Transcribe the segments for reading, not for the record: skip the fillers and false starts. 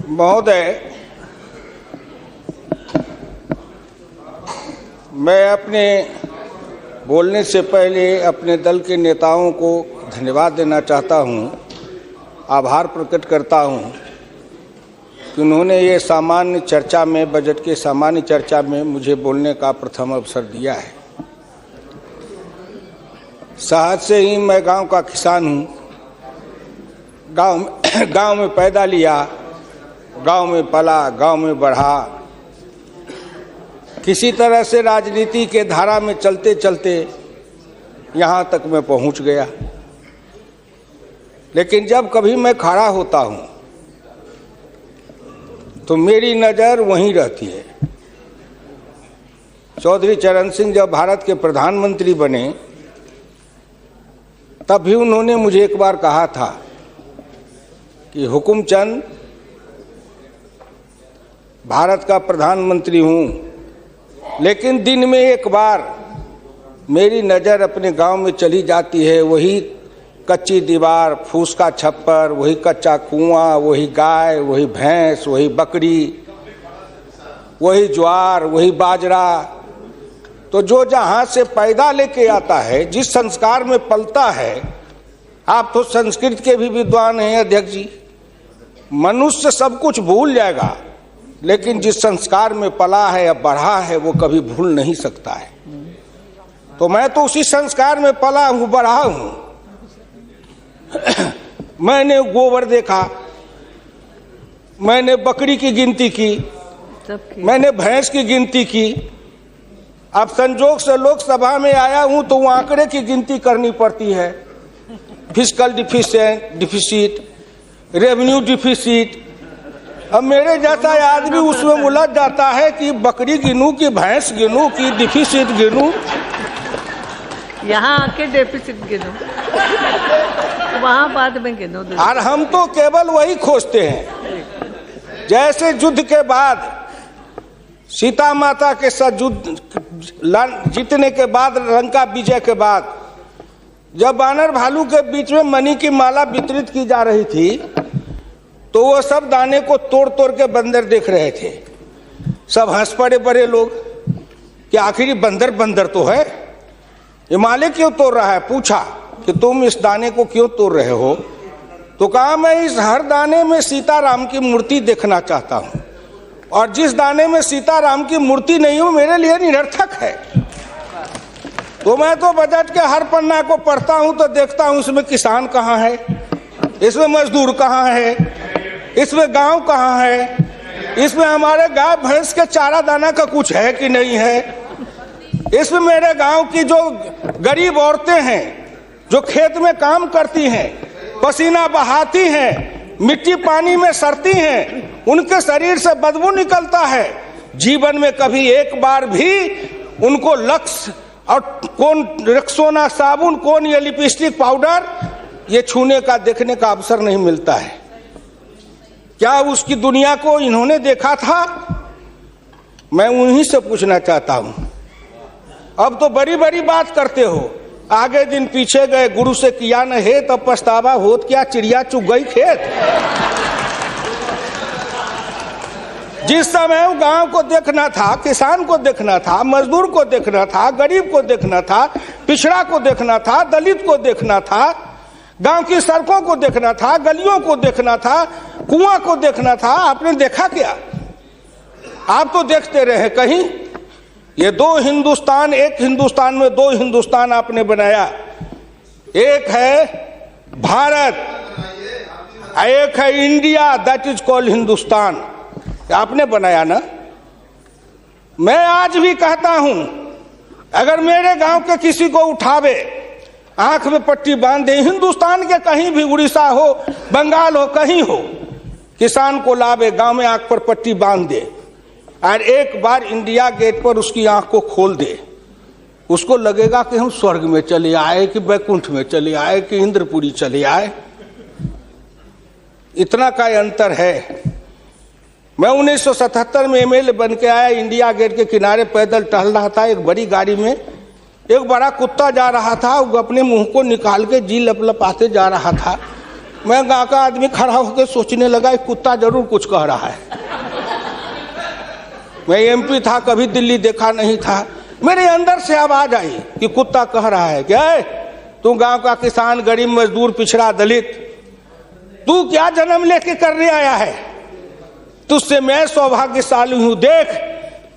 महोदय, मैं अपने बोलने से पहले अपने दल के नेताओं को धन्यवाद देना चाहता हूं, आभार प्रकट करता हूं कि उन्होंने ये सामान्य चर्चा में, बजट के सामान्य चर्चा में मुझे बोलने का प्रथम अवसर दिया है। शहर से ही मैं गांव का किसान हूं, गांव में पैदा लिया, गांव में पला, गांव में बढ़ा। किसी तरह से राजनीति के धारा में चलते चलते यहाँ तक मैं पहुँच गया। लेकिन जब कभी मैं खड़ा होता हूँ तो मेरी नज़र वहीं रहती है। चौधरी चरण सिंह जब भारत के प्रधानमंत्री बने तब भी उन्होंने मुझे एक बार कहा था कि हुकुमचंद, भारत का प्रधानमंत्री हूँ, लेकिन दिन में एक बार मेरी नज़र अपने गांव में चली जाती है। वही कच्ची दीवार, फूस का छप्पर, वही कच्चा कुआं, वही गाय, वही भैंस, वही बकरी, वही ज्वार, वही बाजरा। तो जो जहाँ से पैदा लेके आता है, जिस संस्कार में पलता है, आप तो संस्कृत के भी विद्वान हैं अध्यक्ष जी, मनुष्य सब कुछ भूल जाएगा, लेकिन जिस संस्कार में पला है या बढ़ा है वो कभी भूल नहीं सकता है। तो मैं तो उसी संस्कार में पला हूँ, बढ़ा हूँ। मैंने गोबर देखा, मैंने बकरी की गिनती की, मैंने भैंस की गिनती की। अब संजोग से लोकसभा में आया हूँ तो वो आंकड़े की गिनती करनी पड़ती है। Fiscal deficit, revenue deficit. अब मेरे जैसा आदमी उसमें उलझ जाता है कि बकरी गिनूं कि भैंस गिनूं कि डिफिसिट गिनूं। यहाँ आके डेफिसिट गिनो, वहाँ बाद में गिनो। और हम तो केवल वही खोजते हैं, जैसे युद्ध के बाद, सीता माता के साथ युद्ध जीतने के बाद, लंका विजय के बाद, जब बानर भालू के बीच में मणि की माला वितरित की जा रही थी तो वो सब दाने को तोड़ तोड़ के बंदर देख रहे थे। सब हंस पड़े बड़े लोग कि आखिर बंदर बंदर तो है, ये माले क्यों तोड़ रहा है। पूछा कि तुम इस दाने को क्यों तोड़ रहे हो? तो कहा मैं इस हर दाने में सीताराम की मूर्ति देखना चाहता हूँ, और जिस दाने में सीताराम की मूर्ति नहीं हो मेरे लिए निरर्थक है। तो मैं तो बजट के हर पन्ना को पढ़ता हूँ तो देखता हूँ इसमें किसान कहाँ है, इसमें मजदूर कहाँ है, इसमें गांव कहाँ है, इसमें हमारे गाय भैंस के चारा दाना का कुछ है कि नहीं है, इसमें मेरे गांव की जो गरीब औरतें हैं जो खेत में काम करती हैं, पसीना बहाती हैं, मिट्टी पानी में सड़ती हैं, उनके शरीर से बदबू निकलता है। जीवन में कभी एक बार भी उनको लक्स और कौन रेक्सोना साबुन, कौन ये लिपस्टिक पाउडर, ये छूने का, देखने का अवसर नहीं मिलता है। क्या उसकी दुनिया को इन्होंने देखा था? मैं उन्हीं से पूछना चाहता हूं। अब तो बड़ी बड़ी बात करते हो, आगे दिन पीछे गए, गुरु से किया न है तब पछतावा होत क्या, चिड़िया चुग गई खेत। जिस समय गांव को देखना था, किसान को देखना था, मजदूर को देखना था, गरीब को देखना था, पिछड़ा को देखना था, दलित को देखना था, गांव की सड़कों को देखना था, गलियों को देखना था, कुआं को देखना था, आपने देखा क्या? आप तो देखते रहे कहीं। ये दो हिंदुस्तान, एक हिंदुस्तान में दो हिंदुस्तान आपने बनाया। एक है भारत, एक है India, that is called Hindustan. आपने बनाया ना। मैं आज भी कहता हूं, अगर मेरे गांव के किसी को उठावे, आंख में पट्टी बांध दे, हिंदुस्तान के कहीं भी, उड़ीसा हो, बंगाल हो, कहीं हो, किसान को लावे, गांव में आंख पर पट्टी बांध दे और एक बार इंडिया गेट पर उसकी आंख को खोल दे, उसको लगेगा कि हम स्वर्ग में चले आए, कि बैकुंठ में चले आए, कि इंद्रपुरी चले आए। इतना का अंतर है। मैं 1977 में एमएलए बन के आया, इंडिया गेट के किनारे पैदल टहल रहा था, एक बड़ी गाड़ी में एक बड़ा कुत्ता जा रहा था, वो अपने मुंह को निकाल के जी लपलपाते जा रहा था। मैं गाँव का आदमी खड़ा होकर सोचने लगा कुत्ता जरूर कुछ कह रहा है। मैं एमपी था, कभी दिल्ली देखा नहीं था, मेरे अंदर से आवाज आई कि कुत्ता कह रहा है क्या है, तू गांव का किसान, गरीब, मजदूर, पिछड़ा, दलित, तू क्या जन्म लेके करने आया है? तुझसे मैं सौभाग्यशाली हूं। देख,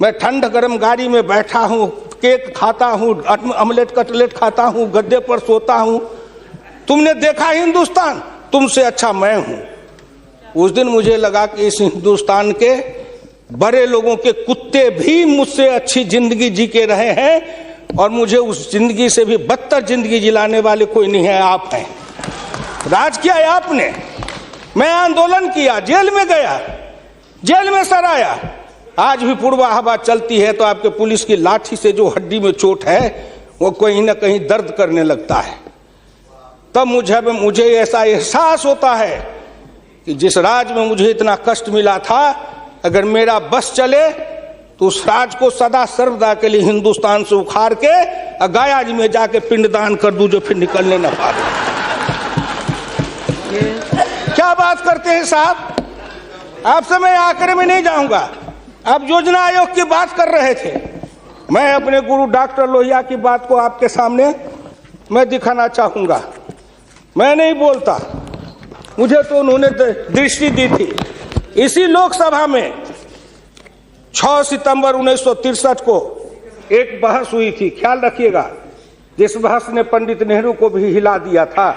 मैं ठंड गर्म गाड़ी में बैठा हूं, केक खाता हूं, ऑमलेट कटलेट खाता हूं, गद्दे पर सोता हूं। तुमने देखा हिंदुस्तान, तुमसे अच्छा मैं हूं। उस दिन मुझे लगा कि इस हिंदुस्तान के बड़े लोगों के कुत्ते भी मुझसे अच्छी जिंदगी जी के रहे हैं और मुझे उस जिंदगी से भी बदतर जिंदगी जिलाने वाले कोई नहीं है, आप हैं। राज किया है आपने। मैं आंदोलन किया, जेल में गया, जेल में सर आया। आज भी पूर्वा हवा चलती है तो आपके पुलिस की लाठी से जो हड्डी में चोट है वो कहीं ना कहीं दर्द करने लगता है। तब मुझे ऐसा एहसास होता है कि जिस राज में मुझे इतना कष्ट मिला था, अगर मेरा बस चले तो उस राज को सदा सर्वदा के लिए हिंदुस्तान से उखाड़ के गया जी में जाके पिंडदान कर दूं, जो फिर निकलने न पाए। क्या बात करते हैं साहब? आपसे मैं आखिर में नहीं जाऊंगा। आप योजना आयोग की बात कर रहे थे, मैं अपने गुरु डॉक्टर लोहिया की बात को आपके सामने मैं दिखाना चाहूंगा। मैं नहीं बोलता, मुझे तो उन्होंने दृष्टि दी थी। इसी लोकसभा में 6 सितंबर 1963 को एक बहस हुई थी, ख्याल रखिएगा, जिस बहस ने पंडित नेहरू को भी हिला दिया था।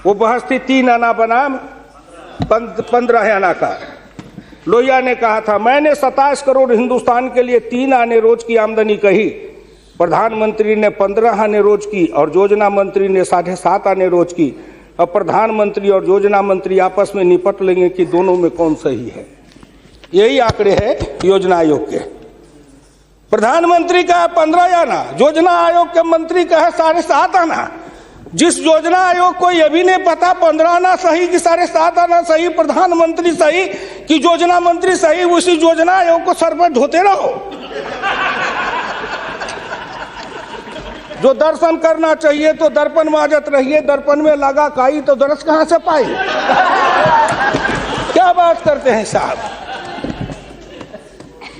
वो बहस थी 3 आना बनाम 15 आना का। लोहिया ने कहा था, मैंने 27 करोड़ हिंदुस्तान के लिए 3 आने रोज की आमदनी कही, प्रधानमंत्री ने 15 आने रोज की और योजना मंत्री ने 7.5 आने रोज की। अब प्रधानमंत्री और योजना मंत्री आपस में निपट लेंगे कि दोनों में कौन सही है। यही आंकड़े हैं योजना आयोग के। प्रधानमंत्री का 15 आना, योजना आयोग के मंत्री का है 7.5 आना। जिस योजना आयोग को यह भी नहीं पता 15 आना सही कि 7.5 आना सही, प्रधानमंत्री सही कि योजना मंत्री सही, उसी योजना आयोग को सर पर ढोते रहो। जो दर्शन करना चाहिए तो दर्पण माजत रहिए, दर्पण में लगा काई तो दरस कहां से पाई। क्या बात करते हैं साहब?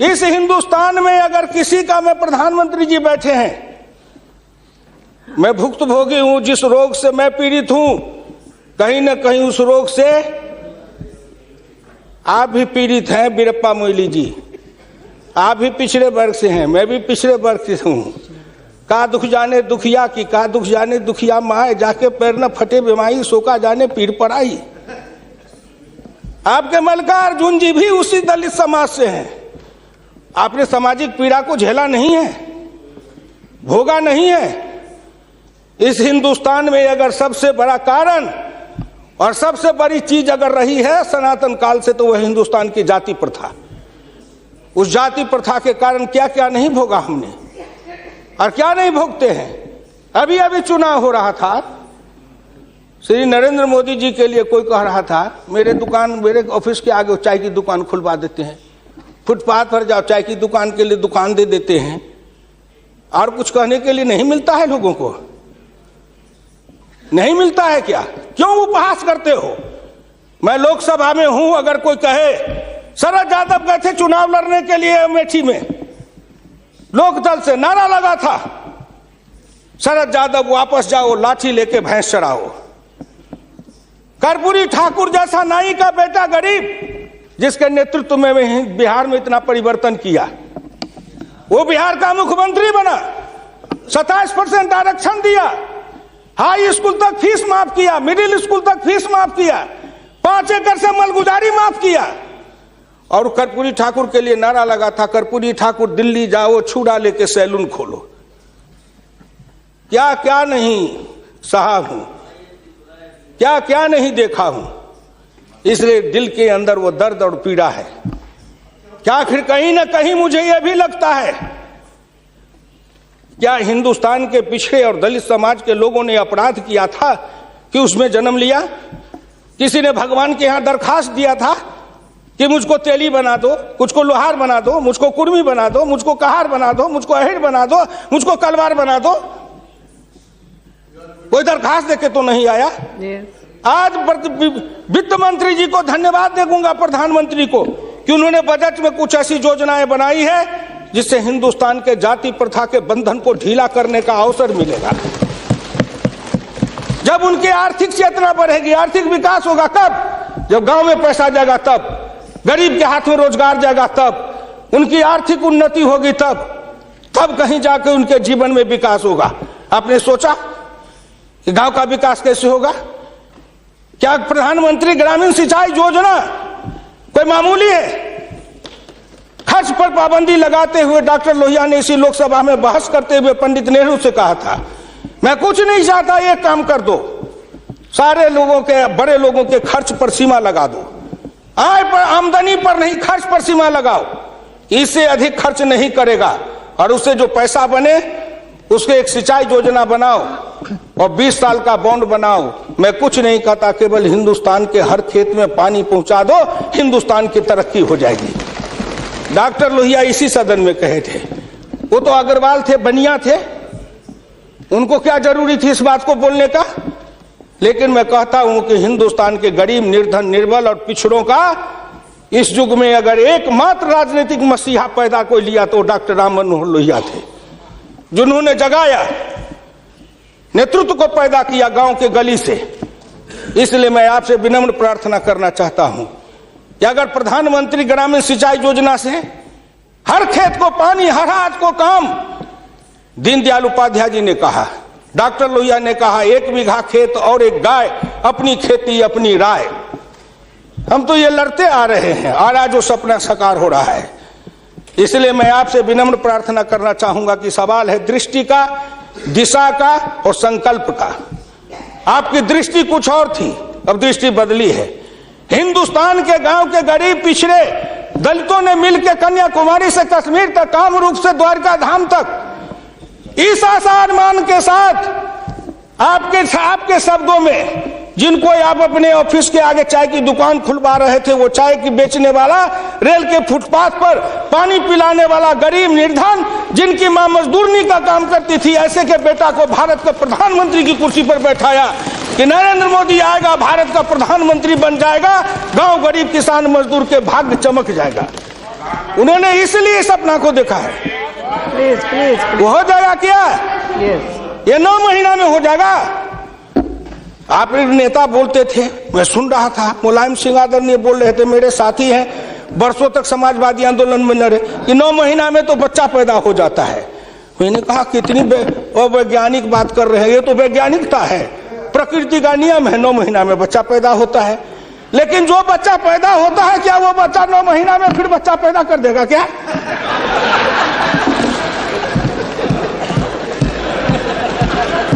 इस हिंदुस्तान में अगर किसी का में प्रधानमंत्री जी बैठे हैं, मैं भुक्तभोगी हूं, जिस रोग से मैं पीड़ित हूं, कहीं ना कहीं उस रोग से आप भी पीड़ित हैं। वीरप्पा मोइली जी, आप भी पिछड़े वर्ग से हैं, मैं भी पिछड़े वर्ग से हूं। का दुख जाने दुखिया की, का दुख जाने दुखिया माए, जाके पैर न फटे बीमारी, सोका जाने पीर पड़ाई। आपके मल्लिका अर्जुन जी भी उसी दलित समाज से हैं। आपने सामाजिक पीड़ा को झेला नहीं है, भोगा नहीं है। इस हिंदुस्तान में अगर सबसे बड़ा कारण और सबसे बड़ी चीज अगर रही है सनातन काल से, तो वह हिंदुस्तान की जाति प्रथा। उस जाति प्रथा के कारण क्या क्या नहीं भोगा हमने और क्या नहीं भोगते हैं। अभी अभी चुनाव हो रहा था, श्री नरेंद्र मोदी जी के लिए कोई कह रहा था, मेरे ऑफिस के आगे चाय की दुकान खुलवा देते हैं, फुटपाथ पर जाओ चाय की दुकान के लिए दुकान दे देते हैं। और कुछ कहने के लिए नहीं मिलता है लोगों को? नहीं मिलता है क्या? क्यों उपहास करते हो? मैं लोकसभा में हूं, अगर कोई कहे शरद यादव गए थे चुनाव लड़ने के लिए अमेठी में, लोकदल से नारा लगा था, शरद यादव वापस जाओ, लाठी लेके भैंस चराओ। कर्पूरी ठाकुर जैसा नाई का बेटा गरीब, जिसके नेतृत्व में बिहार में इतना परिवर्तन किया, वो बिहार का मुख्यमंत्री बना, 27% आरक्षण दिया, हाई स्कूल तक फीस माफ किया, मिडिल स्कूल तक फीस माफ किया, 5 एकड़ से मलगुजारी माफ किया। और कर्पूरी ठाकुर के लिए नारा लगा था, कर्पूरी ठाकुर दिल्ली जाओ, छुड़ा लेके सैलून खोलो। क्या क्या नहीं सहा हूं, क्या क्या नहीं देखा हूं, इसलिए दिल के अंदर वो दर्द और पीड़ा है। क्या आखिर कहीं ना कहीं मुझे यह भी लगता है, क्या हिंदुस्तान के पिछड़े और दलित समाज के लोगों ने अपराध किया था कि उसमें जन्म लिया? किसी ने भगवान के यहां दरखास्त दिया था कि मुझको तेली बना दो, मुझको लोहार बना दो, मुझको कुर्मी बना दो, मुझको कहार बना दो, मुझको अहिर बना दो, मुझको कलवार बना दो? कोई दरखास्त देके तो नहीं आया। आज वित्त मंत्री जी को धन्यवाद दूंगा, प्रधानमंत्री को, कि उन्होंने बजट में कुछ ऐसी योजनाएं बनाई है जिससे हिंदुस्तान के जाति प्रथा के बंधन को ढीला करने का अवसर मिलेगा। जब उनकी आर्थिक चेतना बढ़ेगी, आर्थिक विकास होगा कब? जब गांव में पैसा जाएगा तब, गरीब के हाथ में रोजगार जाएगा तब, उनकी आर्थिक उन्नति होगी तब कहीं जाके उनके जीवन में विकास होगा। आपने सोचा कि गांव का विकास कैसे होगा? क्या प्रधानमंत्री ग्रामीण सिंचाई योजना कोई मामूली है? खर्च पर पाबंदी लगाते हुए डॉक्टर लोहिया ने इसी लोकसभा में बहस करते हुए पंडित नेहरू से कहा था, मैं कुछ नहीं चाहता, एक काम कर दो, सारे लोगों के, बड़े लोगों के खर्च पर सीमा लगा दो, आय पर, आमदनी पर नहीं, खर्च पर सीमा लगाओ, इससे अधिक खर्च नहीं करेगा, और उससे जो पैसा बने उसके एक सिंचाई योजना बनाओ और 20 साल का बॉन्ड बनाओ। मैं कुछ नहीं कहता, केवल हिंदुस्तान के हर खेत में पानी पहुंचा दो, हिंदुस्तान की तरक्की हो जाएगी। डॉक्टर लोहिया इसी सदन में कहे थे। वो तो अग्रवाल थे, बनिया थे, उनको क्या जरूरी थी इस बात को बोलने का? लेकिन मैं कहता हूं कि हिंदुस्तान के गरीब, निर्धन, निर्बल और पिछड़ों का इस युग में अगर एकमात्र राजनीतिक मसीहा पैदा कोई लिया तो डॉक्टर राम मनोहर लोहिया थे, जिन्होंने जगाया, नेतृत्व को पैदा किया गांव के गली से। इसलिए मैं आपसे विनम्र प्रार्थना करना चाहता हूं कि अगर प्रधानमंत्री ग्रामीण सिंचाई योजना से हर खेत को पानी, हर हाथ को काम, दीनदयाल उपाध्याय जी ने कहा, डॉक्टर लोहिया ने कहा, 1 बीघा खेत और 1 गाय, अपनी खेती अपनी राय। हम तो ये लड़ते आ रहे हैं और आज वो सपना साकार हो रहा है। इसलिए मैं आपसे विनम्र प्रार्थना करना चाहूंगा कि सवाल है दृष्टि का, दिशा का और संकल्प का। आपकी दृष्टि कुछ और थी, अब दृष्टि बदली है। हिंदुस्तान के गांव के गरीब, पिछड़े दलितों ने मिलकर कन्याकुमारी से कश्मीर तक, कामरूप से द्वारका धाम तक, इस आसान मान के साथ आपके शब्दों में, जिनको आप अपने ऑफिस के आगे चाय की दुकान खुलवा रहे थे, वो चाय की बेचने वाला, रेल के फुटपाथ पर पानी पिलाने वाला गरीब निर्धन, जिनकी मां मजदूरनी का काम करती थी, ऐसे के बेटा को भारत का प्रधानमंत्री की कुर्सी पर बैठाया कि नरेंद्र मोदी आएगा, भारत का प्रधानमंत्री बन जाएगा, गांव गरीब किसान मजदूर के भाग्य चमक जाएगा। उन्होंने इसलिए सपना को देखा है। प्लीज वो हो जाएगा क्या? ये 9 महीना में हो जाएगा। आप नेता बोलते थे, मैं सुन रहा था, मुलायम सिंह आदरणीय बोल रहे थे, मेरे साथी हैं, बरसों तक समाजवादी आंदोलन में लड़े, कि 9 महीना में तो बच्चा पैदा हो जाता है। मैंने कहा कितनी वैज्ञानिक बात कर रहे हैं, ये तो वैज्ञानिकता है, प्रकृति का नियम है, 9 महीना में बच्चा पैदा होता है। लेकिन जो बच्चा पैदा होता है, क्या वो बच्चा 9 महीना में फिर बच्चा पैदा कर देगा क्या?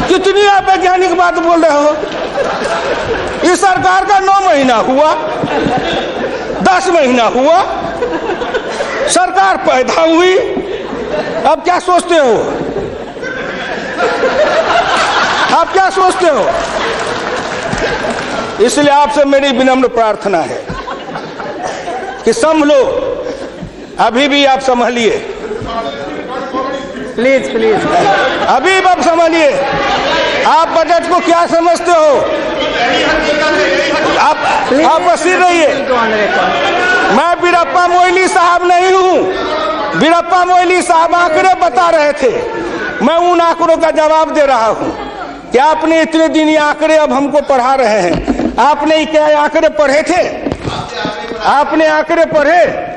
कितनी आप वैज्ञानिक बात बोल रहे हो? इस सरकार का 9 महीना हुआ, 10 महीना हुआ, सरकार पैदा हुई, अब क्या सोचते हो? आप क्या सोचते हो? इसलिए आपसे मेरी विनम्र प्रार्थना है कि संभलो, अभी भी आप संभलिए, प्लीज अभी आप संभालिए। आप बजट को क्या समझते हो? आप बसीर रहिए। मैं बीरप्पा मोइली साहब नहीं हूं। बीरप्पा मोइली साहब आंकड़े बता रहे थे, मैं उन आंकड़ों का जवाब दे रहा हूं कि आपने इतने दिन ये आंकड़े अब हमको पढ़ा रहे हैं। आपने क्या आंकड़े पढ़े थे? आपने आंकड़े पढ़े?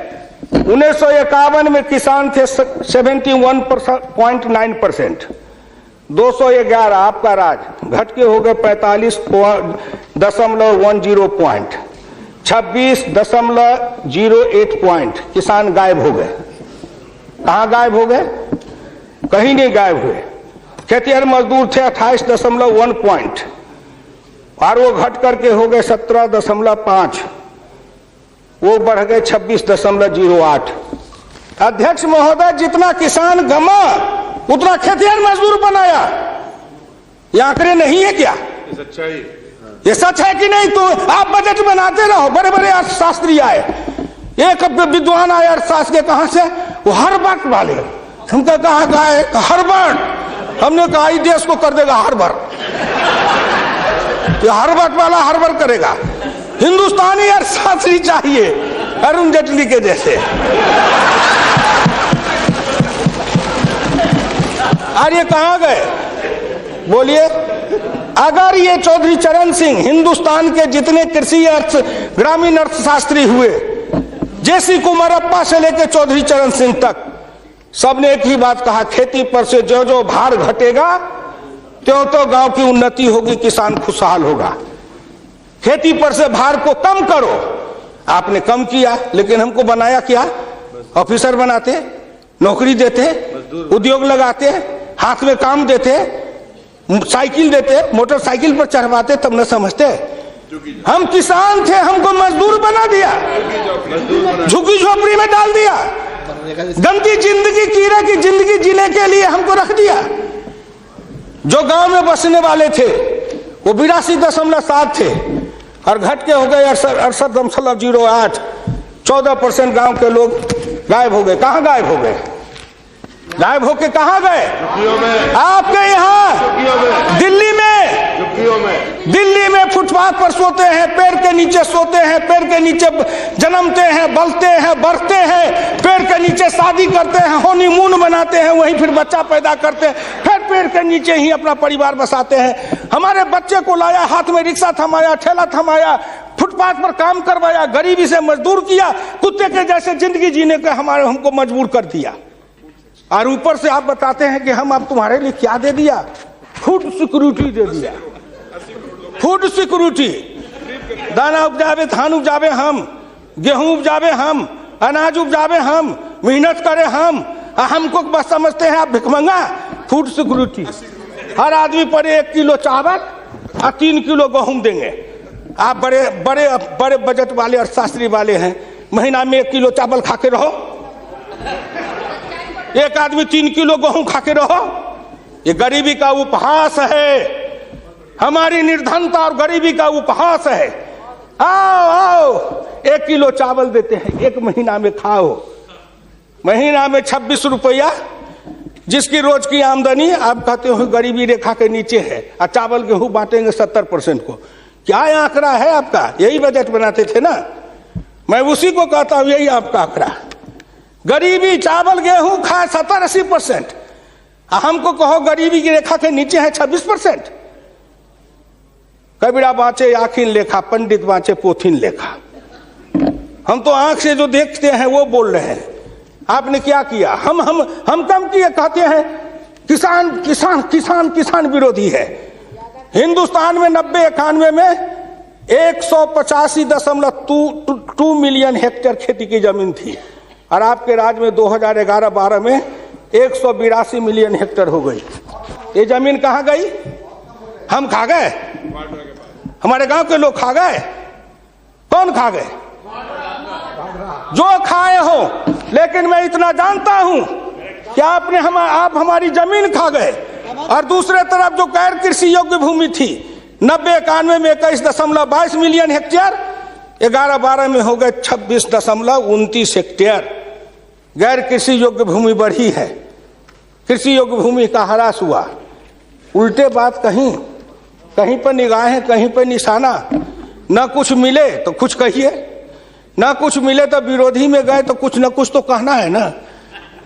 1951 में किसान थे 71.9%, 211 आपका राज, घट के हो गए 45.10 पॉइंट, 26.08 पॉइंट किसान गायब हो गए। कहाँ गायब हो गए? कहीं नहीं गायब हुए। खेतिहर मजदूर थे 28.1 पॉइंट, और वो घट करके हो गए 17.5, वो बढ़ गए 26.08। अध्यक्ष महोदय, जितना किसान गमा उतना खेतिहर मजदूर बनाया। ये आंकड़े नहीं है क्या? ये सच है कि नहीं? तो आप बजट बनाते रहो। बड़े बड़े अर्थशास्त्री आए, एक विद्वान आए अर्थशास्त्र के, कहां से? वो हार्वर्ड वाले। हमका कहा गए? हार्वर्ड। हमने कहा इस देश को कर देगा हार्वर्ड। ये हर्बट वाला हर्बर करेगा। हिंदुस्तानी अर्थशास्त्री चाहिए अरुण जेटली के जैसे। और ये कहां गए बोलिए? अगर ये चौधरी चरण सिंह हिंदुस्तान के जितने कृषि ग्रामीण अर्थशास्त्री हुए, जेसी कुमारप्पा से लेकर चौधरी चरण सिंह तक, सबने एक ही बात कहा, खेती पर से जो जो भार घटेगा त्यों तो गांव की उन्नति होगी, किसान खुशहाल होगा। खेती पर से भार को कम करो। आपने कम किया, लेकिन हमको बनाया क्या? ऑफिसर बनाते, नौकरी देते, उद्योग लगाते, हाथ में काम देते, साइकिल देते, मोटरसाइकिल पर चढ़वाते, तब न समझते। हम किसान थे, हमको मजदूर बना दिया, झुग्गी झोपड़ी में डाल दिया, गंदी जिंदगी, कीड़े की जिंदगी जीने के लिए हमको रख दिया। जो गांव में बसने वाले थे वो 82.7 थे और घट के हो गए 68.08। 14% गांव के लोग गायब हो गए। कहां गायब हो गए? गायब होके कहां गए? आपके यहाँ दिल्ली में फुटपाथ पर सोते हैं, पेड़ के नीचे सोते हैं, पेड़ के नीचे जन्मते हैं, बलते हैं, बढ़ते हैं, पेड़ के नीचे शादी करते हैं, हनीमून बनाते हैं, वहीं फिर बच्चा पैदा करते हैं, फिर पेड़ के नीचे ही अपना परिवार बसाते हैं। हमारे बच्चे को लाया, हाथ में रिक्शा थमाया, ठेला थमाया, फुटपाथ पर काम करवाया, गरीबी से मजदूर किया, कुत्ते के जैसे जिंदगी जीने के हमको मजबूर कर दिया। और ऊपर से आप बताते हैं कि हम अब तुम्हारे लिए क्या दे दिया? फूड सिक्योरिटी दे दिया। फूड सिक्योरिटी, दाना उपजावे, धान उपजावे हम, गेहूं उपजावे हम, अनाज उपजावे हम, मेहनत करे हम, हमको बस समझते हैं आप भिखमंगा। फूड सिक्योरिटी, हर आदमी पर 1 किलो चावल और 3 किलो गेहूं देंगे। आप बड़े बड़े बड़े बजट वाले अर्थशास्त्री वाले हैं, महीना में 1 किलो चावल खा के रहो, एक आदमी 3 किलो गेहूं खा के रहो। ये गरीबी का उपहास है, हमारी निर्धनता और गरीबी का उपहास है। आओ आओ, 1 किलो चावल देते हैं, 1 महीना में खाओ। महीना में 26 रुपया, जिसकी रोज की आमदनी आप कहते हो गरीबी रेखा के नीचे है, और चावल गेहूं बांटेंगे 70% को। क्या आंकड़ा है आपका? यही बजट बनाते थे ना, मैं उसी को कहता हूं, यही आपका आंकड़ा। गरीबी, चावल गेहूं खाए 70-80%, हमको कहो गरीबी की रेखा के नीचे है 26%। कबीरा बाँचे आखिन लेखा, पंडित बाँचे पोथिन लेखा। हम तो आंख से जो देखते हैं वो बोल रहे हैं। आपने क्या किया? हम कम किए, कहते हैं किसान किसान किसान किसान विरोधी है। हिंदुस्तान में 90-91 में 185.2 मिलियन हेक्टेयर खेती की जमीन थी, और आपके राज्य में 2011-12 में 182 मिलियन हेक्टेयर हो गई। ये जमीन कहां गई? हम खा गए? हमारे गांव के लोग खा गए? कौन खा गए? जो खाए हो। लेकिन मैं इतना जानता हूं कि आप हमारी जमीन खा गए। और दूसरे तरफ जो गैर कृषि योग्य भूमि थी 90-91 में 21.22 मिलियन हेक्टेयर, 11-12 में हो गए 26.29 हेक्टेयर। गैर कृषि योग्य भूमि बढ़ी है, कृषि योग्य भूमि का ह्रास हुआ। उल्टे बात कहीं पर निगाहें, कहीं पर निशाना। न कुछ मिले तो कुछ कहिए, न कुछ मिले तो विरोधी में गए तो कुछ न कुछ तो कहना है ना,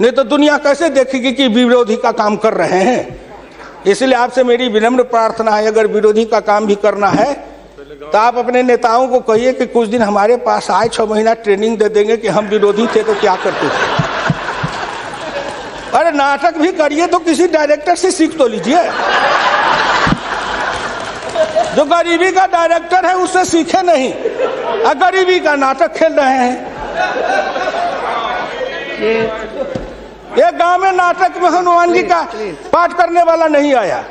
नहीं तो दुनिया कैसे देखेगी कि विरोधी का काम कर रहे हैं। इसलिए आपसे मेरी विनम्र प्रार्थना है, अगर विरोधी का काम भी करना है तो आप अपने नेताओं को कहिए कि कुछ दिन हमारे पास आए, 6 महीना ट्रेनिंग दे देंगे कि हम विरोधी थे तो क्या करते थे। अरे नाटक भी करिए तो किसी डायरेक्टर से सीख तो लीजिए। जो गरीबी का डायरेक्टर है उससे सीखे नहीं, गरीबी का नाटक खेल रहे हैं। ये गांव में नाटक में हनुमान जी का पाठ करने वाला नहीं आया,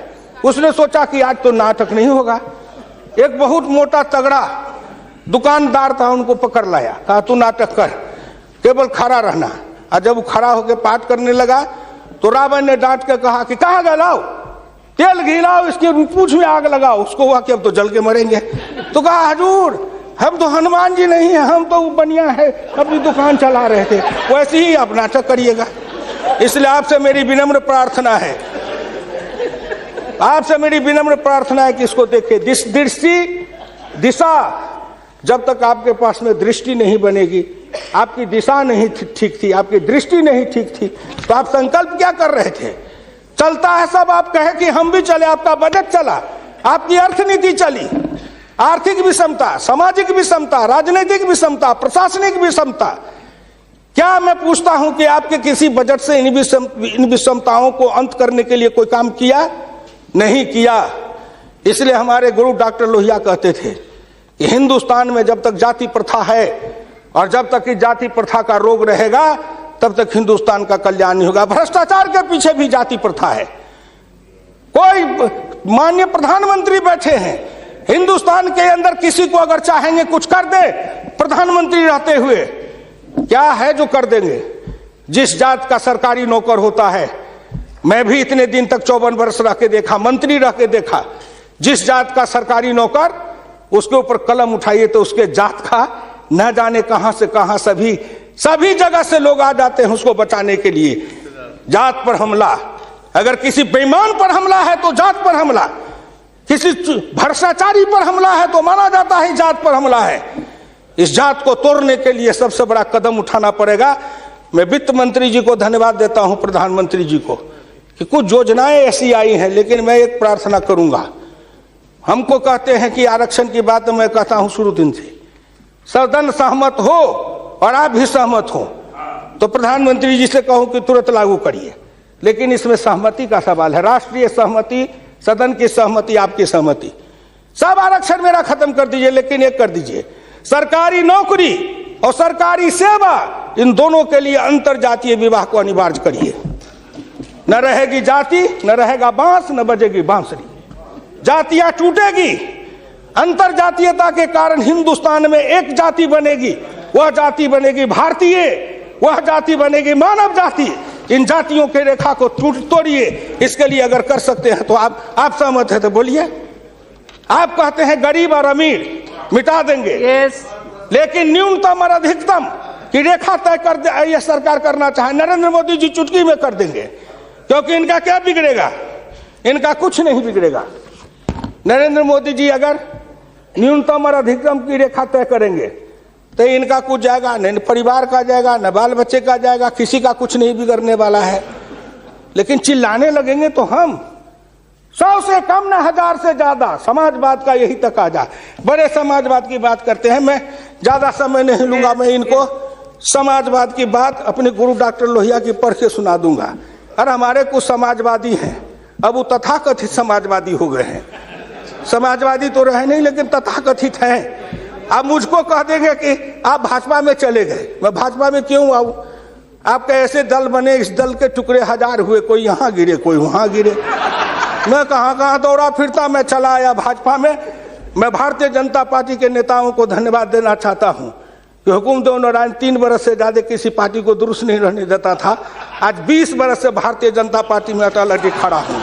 उसने सोचा कि आज तो नाटक नहीं होगा। एक बहुत मोटा तगड़ा दुकानदार था, उनको पकड़ लाया, कहा तू नाटक कर, केवल खड़ा रहना। और जब वो खड़ा होकर पाठ करने लगा तो रावण ने डांट के कहा कि कहाँ गए, लाओ तेल घी लाओ, इसके पूंछ में आग लगाओ। उसको हुआ कि अब तो जल के मरेंगे। तो कहा हजूर हम तो हनुमान जी नहीं है, हम तो बनिया है, अपनी दुकान चला रहे थे। वैसे ही आप नाटक करिएगा। इसलिए आपसे मेरी विनम्र प्रार्थना है, आपसे मेरी विनम्र प्रार्थना है कि इसको देखिए। दिशा, जब तक आपके पास में दृष्टि नहीं बनेगी, आपकी दिशा नहीं ठीक थी, आपकी दृष्टि नहीं ठीक थी, तो आप संकल्प क्या कर रहे थे? चलता है सब, आप कहे कि हम भी चले, आपका बजट चला, आपकी अर्थनीति चली, आर्थिक विषमता, सामाजिक विषमता, राजनीतिक विषमता, प्रशासनिक विषमता। क्या मैं पूछता हूं कि आपके किसी बजट से इन विषमताओं को अंत करने के लिए कोई काम किया? नहीं किया। इसलिए हमारे गुरु डॉक्टर लोहिया कहते थे कि हिंदुस्तान में जब तक जाति प्रथा है और जब तक इस जाति प्रथा का रोग रहेगा, तब तक हिंदुस्तान का कल्याण नहीं होगा। भ्रष्टाचार के पीछे भी जाति प्रथा है। कोई माननीय प्रधानमंत्री बैठे हैं, हिंदुस्तान के अंदर किसी को अगर चाहेंगे कुछ कर दे, प्रधानमंत्री रहते हुए, क्या है जो कर देंगे? जिस जात का सरकारी नौकर होता है, मैं भी इतने दिन तक 54 वर्ष रह के देखा, मंत्री रह के देखा, जिस जात का सरकारी नौकर, उसके ऊपर कलम उठाइए तो उसके जात का न जाने कहां से कहां सभी जगह से लोग आ जाते हैं उसको बचाने के लिए। जात पर हमला, अगर किसी बेईमान पर हमला है तो जात पर हमला, किसी भ्रष्टाचारी पर हमला है तो माना जाता है जात पर हमला है। इस जात को तोड़ने के लिए सबसे बड़ा कदम उठाना पड़ेगा। मैं वित्त मंत्री जी को धन्यवाद देता हूं, प्रधानमंत्री जी को, कि कुछ योजनाएं ऐसी आई हैं, लेकिन मैं एक प्रार्थना करूंगा। हमको कहते हैं कि आरक्षण की बात मैं कहता हूं शुरू दिन से, सदन सहमत हो और आप भी सहमत हो तो प्रधानमंत्री जी से कहूं कि तुरंत लागू करिए। लेकिन इसमें सहमति का सवाल है, राष्ट्रीय सहमति, सदन की सहमति, आपकी सहमति। सब आरक्षण मेरा खत्म कर दीजिए, लेकिन एक कर दीजिए, सरकारी नौकरी और सरकारी सेवा, इन दोनों के लिए अंतर जातीय विवाह को अनिवार्य करिए। न रहेगी जाति, न रहेगा बांस, न बजेगी बांसुरी। जातियां टूटेगी, अंतर जातीयता के कारण हिंदुस्तान में एक जाति बनेगी, वह जाति बनेगी भारतीय, वह जाति बनेगी मानव जाति। इन जातियों के रेखा को तोड़िए। इसके लिए अगर कर सकते हैं तो आप सहमत है तो बोलिए। आप कहते हैं गरीब और अमीर मिटा देंगे, लेकिन न्यूनतम और अधिकतम की रेखा तय कर दे, यह सरकार करना चाहे, नरेंद्र मोदी जी चुटकी में कर देंगे, क्योंकि इनका क्या बिगड़ेगा? इनका कुछ नहीं बिगड़ेगा। नरेंद्र मोदी जी अगर न्यूनतम और अधिकतम की रेखा तय करेंगे तो इनका कुछ जाएगा, न परिवार का जाएगा, न बाल बच्चे का जाएगा, किसी का कुछ नहीं बिगड़ने वाला है। लेकिन चिल्लाने लगेंगे तो हम 100 से कम न 1000 से ज्यादा, समाजवाद का यही तकाजा। बड़े समाजवाद की बात करते हैं। मैं ज्यादा समय नहीं लूंगा, मैं इनको समाजवाद की बात अपने गुरु डॉक्टर लोहिया की पढ़ के सुना दूंगा। और हमारे कुछ समाजवादी हैं, अब वो तथाकथित समाजवादी हो गए हैं। समाजवादी तो रहे नहीं, लेकिन तथाकथित हैं। आप मुझको कह देंगे कि आप भाजपा में चले गए, मैं भाजपा में क्यों आऊं? आपके ऐसे दल बने, इस दल के टुकड़े 1000 हुए, कोई यहाँ गिरे, कोई वहां गिरे। मैं कहाँ दौड़ा फिरता, मैं चला आया भाजपा में। मैं भारतीय जनता पार्टी के नेताओं को धन्यवाद देना चाहता हूं कि हुकुमदेव नारायण 3 बरस से ज्यादा किसी पार्टी को दुरुस्त नहीं रहने देता था। आज 20 बरस से भारतीय जनता पार्टी में अटल अटल खड़ा हूं।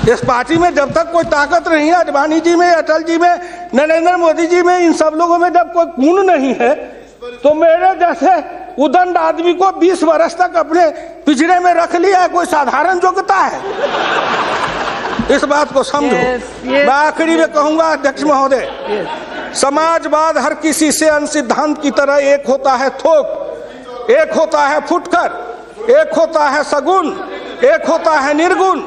इस पार्टी में जब तक कोई ताकत नहीं है, अडवाणी जी में, अटल जी में, नरेंद्र मोदी जी में, इन सब लोगों में जब कोई गुण नहीं है, तो मेरे जैसे उदंड आदमी को 20 वर्ष तक अपने पिंजरे में रख लिया, कोई साधारण योग्यता है? इस बात को समझो। मैं आखिरी में कहूंगा, अध्यक्ष महोदय, समाजवाद हर किसी से सिद्धांत की तरह एक होता है थोक, एक होता है फुटकर, एक होता है सगुन, एक होता है निर्गुण,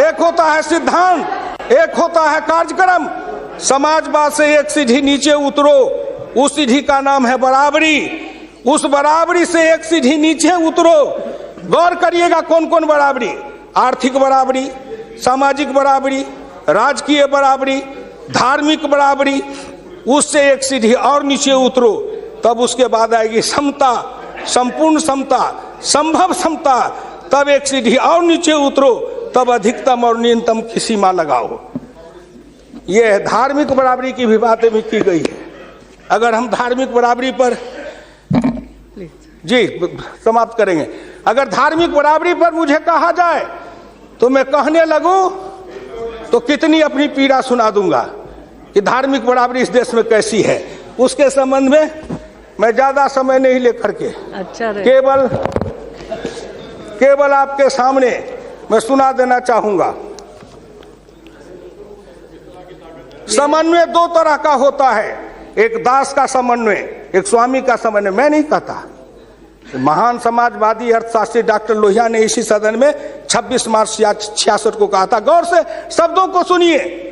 एक होता है सिद्धांत, एक होता है कार्यक्रम। समाजवाद से एक सीढ़ी नीचे उतरो, उस सीढ़ी का नाम है बराबरी। उस बराबरी से एक सीढ़ी नीचे उतरो। गौर करिएगा कौन कौन बराबरी? आर्थिक बराबरी, सामाजिक बराबरी, राजकीय बराबरी, धार्मिक बराबरी। उससे एक सीढ़ी और नीचे उतरो, तब उसके बाद आएगी समता, संपूर्ण समता, संभव समता। तब एक सीढ़ी और नीचे उतरो, तब अधिकतम और न्यूनतम की सीमा लगाओ। ये धार्मिक बराबरी की भी बातें भी की गई है। अगर हम धार्मिक बराबरी पर जी समाप्त करेंगे, अगर धार्मिक बराबरी पर मुझे कहा जाए तो मैं कहने लगूं तो कितनी अपनी पीड़ा सुना दूंगा कि धार्मिक बराबरी इस देश में कैसी है। उसके संबंध में मैं ज्यादा समय नहीं लेकर के केवल आपके सामने मैं सुना देना चाहूंगा। समन्वय दो तरह का होता है, एक दास का समन्वय, एक स्वामी का समन्वय। मैं नहीं कहता, महान समाजवादी अर्थशास्त्री डॉक्टर लोहिया ने इसी सदन में 26 मार्च 66 को कहा था। गौर से शब्दों को सुनिए।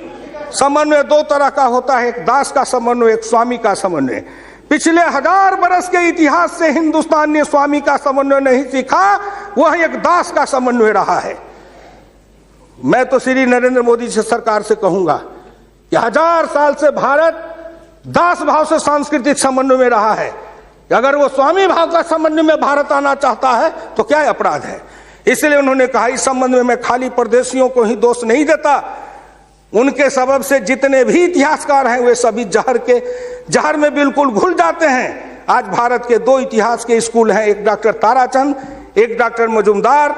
समन्वय दो तरह का होता है, एक दास का समन्वय, एक स्वामी का समन्वय। पिछले 1000 बरस के इतिहास से हिंदुस्तान ने स्वामी का समन्वय नहीं सीखा, वह एक दास का समन्वय रहा है। मैं तो श्री नरेंद्र मोदी जी सरकार से कहूंगा कि 1000 साल से भारत दास भाव से सांस्कृतिक समन्वय में रहा है। अगर वो स्वामी भाव का समन्वय में भारत आना चाहता है तो क्या अपराध है। इसलिए उन्होंने कहा इस संबंध में मैं खाली परदेशियों को ही दोष नहीं देता, उनके सबब से जितने भी इतिहासकार हैं वे सभी जहर में बिल्कुल घुल जाते हैं। आज भारत के 2 इतिहास के स्कूल हैं, एक डॉक्टर ताराचंद, एक डॉक्टर मजुमदार,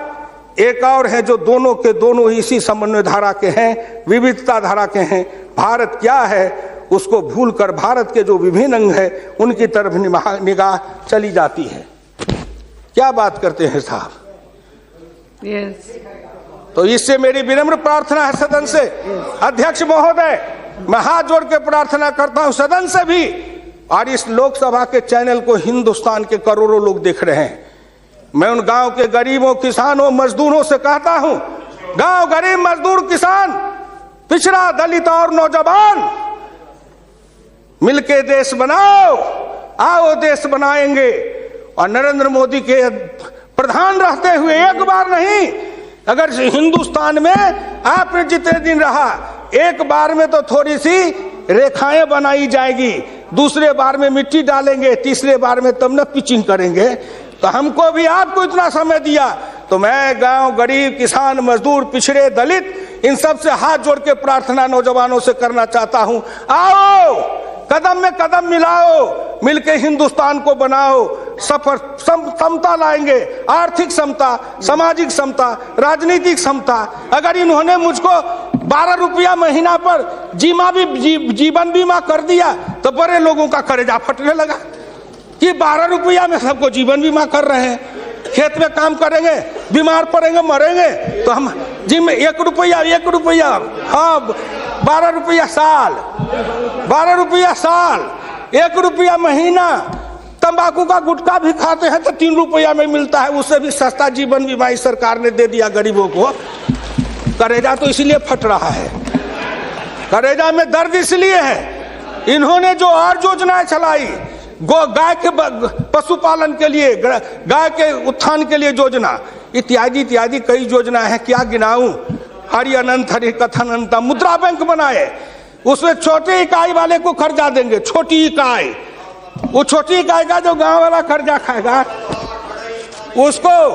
एक और है जो दोनों के दोनों इसी समन्वय धारा के हैं, विविधता धारा के हैं। भारत क्या है उसको भूलकर भारत के जो विभिन्न अंग है उनकी तरफ निगाह चली जाती है। क्या बात करते हैं साहब। तो इससे मेरी विनम्र प्रार्थना है सदन से, अध्यक्ष महोदय, मैं हाथ जोड़ के प्रार्थना करता हूं सदन से भी, और इस लोकसभा के चैनल को हिंदुस्तान के करोड़ों लोग देख रहे हैं। मैं उन गांव के गरीबों, किसानों, मजदूरों से कहता हूं, गांव गरीब, मजदूर, किसान, पिछड़ा, दलित और नौजवान, मिलके देश बनाओ, आओ देश बनाएंगे। और नरेंद्र मोदी के प्रधान रहते हुए एक बार नहीं, अगर हिंदुस्तान में आपने जितने दिन रहा, एक बार में तो थोड़ी सी रेखाएं बनाई जाएगी, दूसरे बार में मिट्टी डालेंगे, तीसरे बार में तब न पिचिंग करेंगे। तो हमको भी आपको इतना समय दिया, तो मैं गांव गरीब, किसान, मजदूर, पिछड़े, दलित, इन सब से हाथ जोड़ के प्रार्थना नौजवानों से करना चाहता हूं, आओ कदम में कदम मिलाओ, मिलके हिंदुस्तान को बनाओ, सफर समता लाएंगे, आर्थिक समता, सामाजिक समता, राजनीतिक समता। अगर इन्होंने मुझको 12 रुपया महीना पर जीवन बीमा कर दिया तो बड़े लोगों का कलेजा फटने लगा कि 12 रुपया में सबको जीवन बीमा कर रहे हैं। खेत में काम करेंगे, बीमार पड़ेंगे, मरेंगे, तो हम जिम 1 रुपया, हाँ 12 रुपया साल, 12 रुपया साल, 1 रुपया महीना। तंबाकू का गुटखा भी खाते हैं तो 3 रुपया में मिलता है, उससे भी सस्ता जीवन बीमा इस सरकार ने दे दिया गरीबों को। करेजा तो इसलिए फट रहा है, करेजा में दर्द इसलिए है, इन्होंने जो और योजनाएं चलाई, गाय के पशुपालन के लिए, गाय के उत्थान के लिए योजना, इत्यादि इत्यादि कई योजनाएं हैं, क्या गिनाऊं। हरि अनंत हरि कथन अनंत। मुद्रा बैंक बनाए, उसमें छोटे इकाई वाले को कर्जा देंगे, छोटी इकाई, वो छोटी इकाई का जो गांव वाला कर्जा खाएगा उसको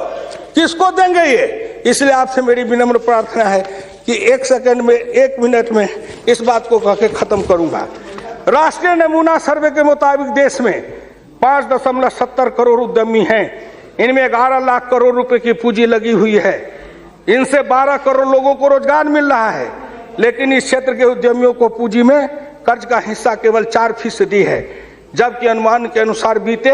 किसको देंगे ये। इसलिए आपसे मेरी विनम्र प्रार्थना है कि 1 सेकंड में, 1 मिनट में इस बात को कह के खत्म करूंगा। राष्ट्रीय नमूना सर्वे के मुताबिक देश में 5.70 करोड़ उद्यमी हैं, इनमें 11 लाख करोड़ रुपए की पूंजी लगी हुई है, इनसे 12 करोड़ लोगों को रोजगार मिल रहा है। लेकिन इस क्षेत्र के उद्यमियों को पूंजी में कर्ज का हिस्सा केवल 4% है, जबकि अनुमान के अनुसार बीते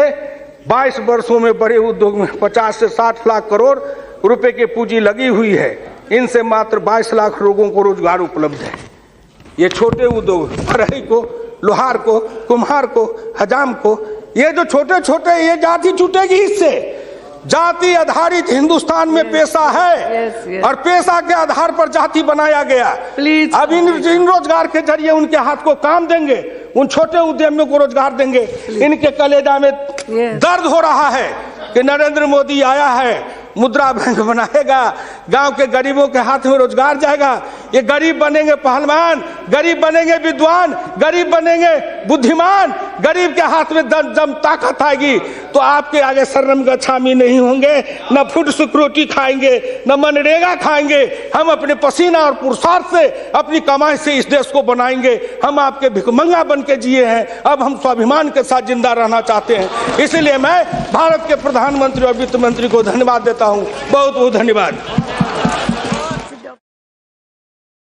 22 वर्षों में बड़े उद्योग में 50 से 60 लाख करोड़ रुपए की पूंजी लगी हुई है, इनसे मात्र 22 लाख लोगों को रोजगार उपलब्ध है। ये छोटे उद्योग, फरहई को, लोहार को, कुम्हार को, हजाम को, ये जो छोटे छोटे, ये जाति छूटेगी इससे। जाति आधारित हिंदुस्तान में पेशा है और पेशा के आधार पर जाति बनाया गया। अब इन रोजगार के जरिए उनके हाथ को काम देंगे, उन छोटे उद्यमियों को रोजगार देंगे। इनके कलेजा में दर्द हो रहा है कि नरेंद्र मोदी आया है, मुद्रा बैंक बनाएगा, गांव के गरीबों के हाथ में रोजगार जाएगा। ये गरीब बनेंगे पहलवान, गरीब बनेंगे विद्वान, गरीब बनेंगे बुद्धिमान, गरीब के हाथ में दम ताकत आएगी तो आपके आगे शर्म गच्छामी नहीं होंगे, न फूड सिक्योरिटी खाएंगे, न मनरेगा खाएंगे। हम अपने पसीना और पुरुषार्थ से, अपनी कमाई से इस देश को बनाएंगे। हम आपके भिखमंगा बन के जिए हैं, अब हम स्वाभिमान के साथ जिंदा रहना चाहते हैं। इसलिए मैं भारत के प्रधानमंत्री और वित्त मंत्री को धन्यवाद देता हूं। बहुत बहुत धन्यवाद।